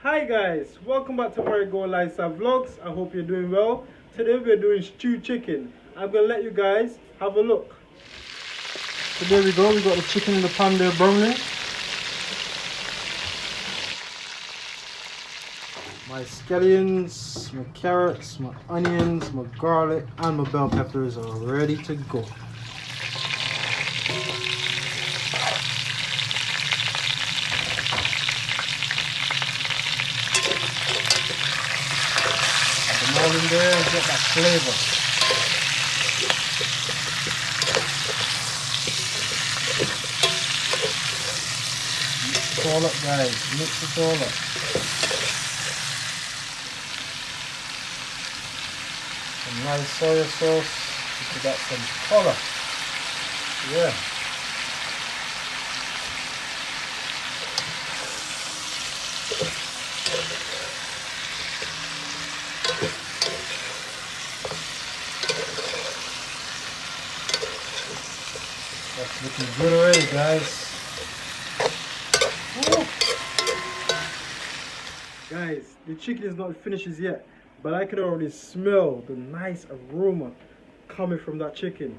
Hi guys, welcome back to Marigold Lifestyle Vlogs. I hope you're doing well. Today we're doing stewed chicken. I'm gonna let you guys have a look. So there we go, we got the chicken in the pan there browning. My scallions, my carrots, my onions, my garlic and my bell peppers are ready to go. All in there and get that flavor. Mix it all up, guys. Mix it all up. Some nice soy sauce to get some color. Yeah. That's looking good already, guys. Woo. Guys, the chicken is not finished yet, but I can already smell the nice aroma coming from that chicken.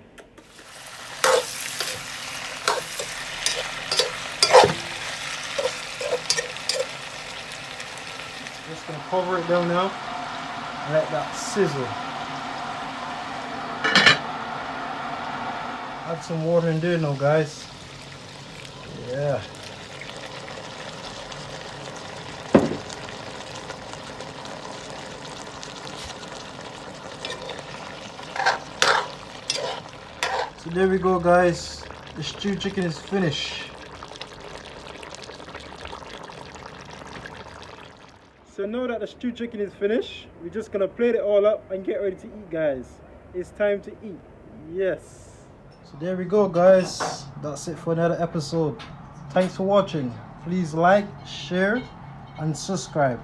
Just gonna cover it down now and let that sizzle. Add some water in there now, guys. Yeah. So there we go, guys. The stewed chicken is finished. So now that the stewed chicken is finished, we're just gonna plate it all up and get ready to eat, guys. It's time to eat. Yes. So there we go, guys. That's it for another episode. Thanks for watching. Please like, share and subscribe.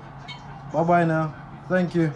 Bye bye now. Thank you.